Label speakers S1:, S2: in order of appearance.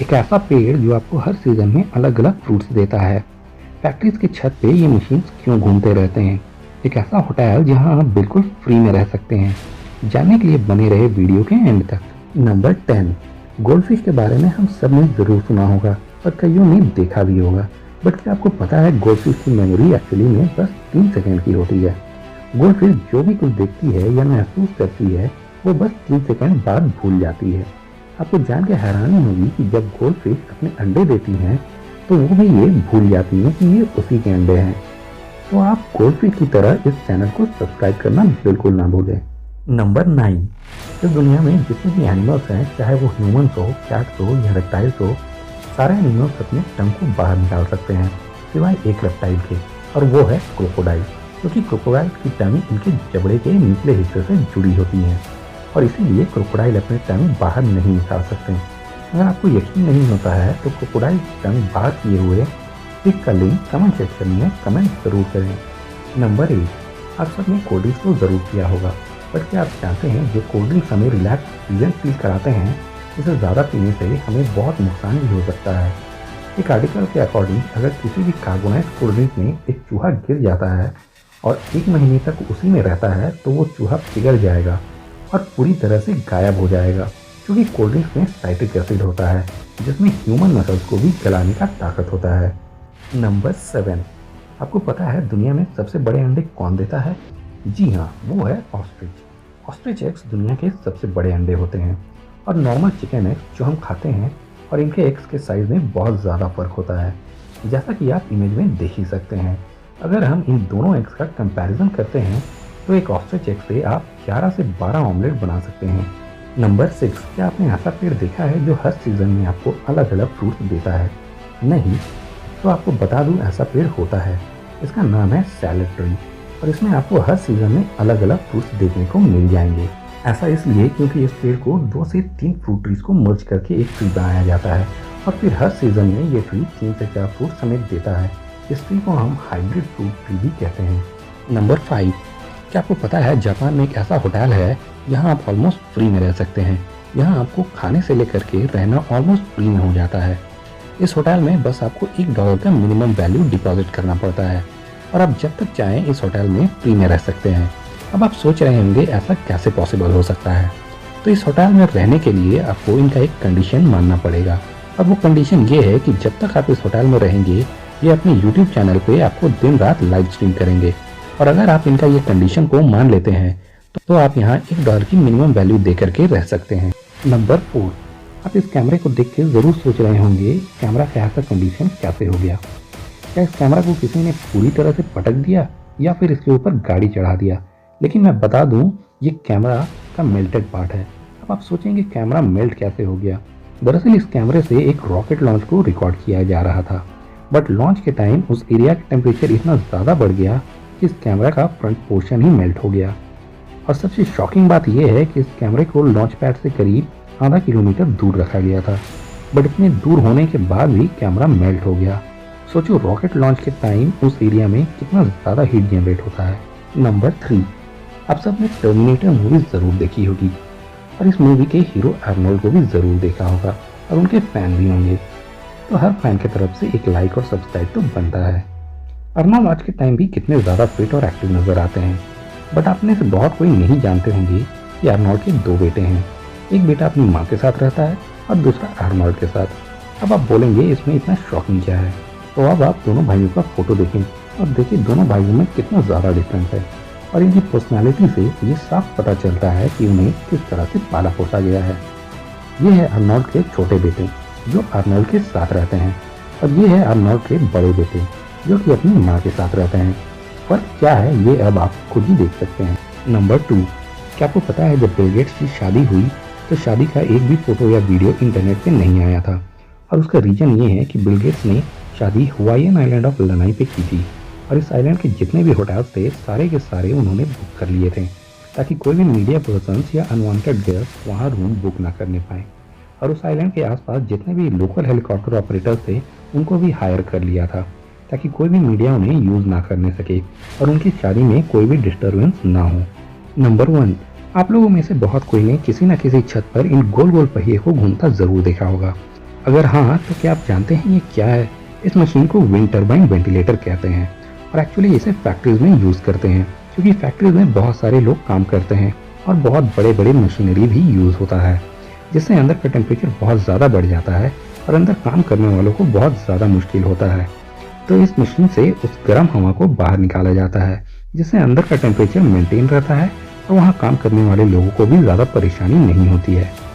S1: एक ऐसा पेड़ जो आपको हर सीजन में अलग अलग फ्रूट्स देता है। फैक्ट्रीज की छत पे ये मशीन क्यों घूमते रहते हैं। एक ऐसा होटल जहां आप बिल्कुल फ्री में रह सकते हैं। जानने के लिए बने रहे वीडियो के एंड तक। नंबर 10, गोल्डफिश के बारे में हम सब ने जरूर सुना होगा और कईयों ने देखा भी होगा। बट क्या आपको पता है गोल्डफिश की मेमोरी एक्चुअली में बस 3 सेकंड की होती है। गोल्डफिश जो भी कुछ देखती है या महसूस करती है वो बस 3 सेकंड बाद भूल जाती है। आपको जान के हैरानी होगी कि जब गोल्डफिश अपने अंडे देती हैं तो वो भी ये भूल जाती हैं कि ये उसी के अंडे हैं। तो आप गोल्डफिश की तरह इस चैनल को सब्सक्राइब करना बिल्कुल ना भूलें। नंबर 9, इस दुनिया में जितने भी एनिमल्स हैं, चाहे वो ह्यूमन्स हो, कैट्स हो या रेप्टाइल्स हो, सारे एनिमल्स अपने टंग को बाहर निकाल सकते हैं सिवाय एक रेप्टाइल के, और वो है क्रोकोडाइल। क्योंकि क्रोकोडाइल की टंग इनके जबड़े के निचले हिस्से से जुड़ी होती है और इसीलिए क्रोकोडाइल अपने टंग बाहर नहीं निकाल सकते। अगर आपको यकीन नहीं होता है तो क्रोकोडाइल टंग बाहर किए हुए पिक का लिंक कमेंट सेक्शन में कमेंट जरूर करें। नंबर 8, आप सब ने कोल्ड ड्रिंक्स तो ज़रूर किया होगा, बट क्या आप जानते हैं जो कोल्ड ड्रिंक्स हमें रिलैक्स प्लीजेंट फील कराते हैं उसे ज़्यादा पीने से हमें बहुत नुकसान भी हो सकता है। एक आर्टिकल के अकॉर्डिंग अगर किसी भी कार्बोनेट कोल्ड ड्रिंक में एक चूहा गिर जाता है और 1 महीने तक उसी में रहता है तो वो चूहा पिघल जाएगा और पूरी तरह से गायब हो जाएगा, क्योंकि कोल्ड ड्रिंक्स में साइट्रिक एसिड होता है जिसमें ह्यूमन मसल्स को भी जलाने का ताकत होता है। नंबर 7, आपको पता है दुनिया में सबसे बड़े अंडे कौन देता है? जी हाँ, वो है ऑस्ट्रिच। ऑस्ट्रिच एग्स दुनिया के सबसे बड़े अंडे होते हैं और नॉर्मल चिकन एग्स जो हम खाते हैं और इनके एग्स के साइज़ में बहुत ज़्यादा फ़र्क होता है, जैसा कि आप इमेज में देख ही सकते हैं। अगर हम इन दोनों एग्स का कंपैरिजन करते हैं तो एक ऑस्ट्रिच एग से आप 11 से 12 ऑमलेट बना सकते हैं। नंबर 6, क्या आपने ऐसा पेड़ देखा है जो हर सीज़न में आपको अलग अलग फ्रूट्स देता है? नहीं? तो आपको बता दूं ऐसा पेड़ होता है। इसका नाम है सैलेड ट्री और इसमें आपको हर सीज़न में अलग अलग फ्रूट्स देखने को मिल जाएंगे। ऐसा इसलिए क्योंकि इस पेड़ को 2 से 3 फ्रूट ट्रीज को मर्ज करके एक ट्री बनाया जाता है और फिर हर सीज़न में ये ट्री 3 से 4 फ्रूट समेत देता है। इस ट्री को हम हाइब्रिड फ्रूट ट्री भी कहते हैं। नंबर 5, क्या आपको पता है जापान में एक ऐसा होटल है जहां आप ऑलमोस्ट फ्री में रह सकते हैं। यहां आपको खाने से लेकर के रहना ऑलमोस्ट फ्री में हो जाता है। इस होटल में बस आपको $1 का मिनिमम वैल्यू डिपॉजिट करना पड़ता है और आप जब तक चाहें इस होटल में फ्री में रह सकते हैं। अब आप सोच रहे होंगे ऐसा कैसे पॉसिबल हो सकता है। तो इस होटल में रहने के लिए आपको इनका एक कंडीशन मानना पड़ेगा और वो कंडीशन ये है कि जब तक आप इस होटल में रहेंगे ये अपने यूट्यूब चैनल पे आपको दिन रात लाइव स्ट्रीम करेंगे और अगर आप इनका ये कंडीशन को मान लेते हैं तो आप यहाँ $1 की मिनिमम वैल्यू दे करके रह सकते हैं। नंबर 4, आप इस कैमरे को देख के ज़रूर सोच रहे होंगे कैमरा का ऐसा कंडीशन कैसे हो गया। क्या इस कैमरा को किसी ने पूरी तरह से पटक दिया या फिर इसके ऊपर गाड़ी चढ़ा दिया? लेकिन मैं बता दूं ये कैमरा का मेल्टेड पार्ट है। अब आप सोचेंगे कैमरा मेल्ट कैसे हो गया। दरअसल इस कैमरे से एक रॉकेट लॉन्च को रिकॉर्ड किया जा रहा था, बट लॉन्च के टाइम उस एरिया का टेम्परेचर इतना ज़्यादा बढ़ गया कि इस कैमरा का फ्रंट पोर्शन ही मेल्ट हो गया। और सबसे शॉकिंग बात यह है कि इस कैमरे को लॉन्च पैड से करीब आधा किलोमीटर दूर रखा गया था, बट इतने दूर होने के बाद भी कैमरा मेल्ट हो गया। सोचो रॉकेट लॉन्च के टाइम उस एरिया में कितना ज़्यादा हीट जनरेट होता है। नंबर 3, आप सब ने टर्मिनेटर मूवी ज़रूर देखी होगी और इस मूवी के हीरो आर्नोल्ड को भी ज़रूर देखा होगा और उनके फैन भी होंगे। तो हर फैन की तरफ से एक लाइक और सब्सक्राइब तो बनता है। आर्नोल्ड आज के टाइम भी कितने ज़्यादा फिट और एक्टिव नज़र आते हैं, बट आप में से बहुत कोई नहीं जानते होंगे कि आर्नोल्ड के 2 बेटे हैं। एक बेटा अपनी माँ के साथ रहता है और दूसरा आर्नोल्ड के साथ। अब आप बोलेंगे इसमें इतना शॉकिंग क्या है, तो अब आप दोनों भाइयों का फोटो देखें और देखिए दोनों भाइयों में कितना ज़्यादा डिफरेंस है और इनकी पर्सनालिटी से ये साफ पता चलता है कि उन्हें किस तरह से पाला पोसा गया है। ये है आर्नोल्ड के छोटे बेटे जो आर्नोल्ड के साथ रहते हैं और ये है आर्नोल्ड के बड़े बेटे जो कि अपनी माँ के साथ रहते हैं। फर्क क्या है ये अब आप खुद ही देख सकते हैं। नंबर 2, क्या आपको पता है जब बिल गेट्स की शादी हुई तो शादी का एक भी फोटो या वीडियो इंटरनेट पे नहीं आया था और उसका रीज़न ये है कि बिल गेट्स ने शादी हवाईयन आइलैंड ऑफ लनाई पे की थी और इस आइलैंड के जितने भी होटल्स थे सारे के सारे उन्होंने बुक कर लिए थे ताकि कोई भी मीडिया पर्सन्स या अनवांटेड गेस्ट वहाँ रूम बुक ना करने पाए। और उस आइलैंड के आसपास जितने भी लोकल हेलीकॉप्टर ऑपरेटर्स थे उनको भी हायर कर लिया था ताकि कोई भी मीडिया उन्हें यूज़ ना करने सके और उनकी शादी में कोई भी डिस्टर्बेंस ना हो। नंबर 1, आप लोगों में से बहुत कोई ने किसी न किसी छत पर इन गोल गोल पहिए को घूमता ज़रूर देखा होगा अगर हाँ, तो क्या आप जानते हैं ये क्या है? इस मशीन को विंड टरबाइन वेंटिलेटर कहते हैं और एक्चुअली इसे फैक्ट्रीज में यूज़ करते हैं, क्योंकि फैक्ट्रीज में बहुत सारे लोग काम करते हैं और बहुत बड़े-बड़े मशीनरी भी यूज़ होता है, जिससे अंदर का टेम्परेचर बहुत ज़्यादा बढ़ जाता है और अंदर काम करने वालों को बहुत ज़्यादा मुश्किल होता है। तो इस मशीन से उस गर्म हवा को बाहर निकाला जाता है, जिससे अंदर का टेम्परेचर मेंटेन रहता है और वहाँ काम करने वाले लोगों को भी ज़्यादा परेशानी नहीं होती है।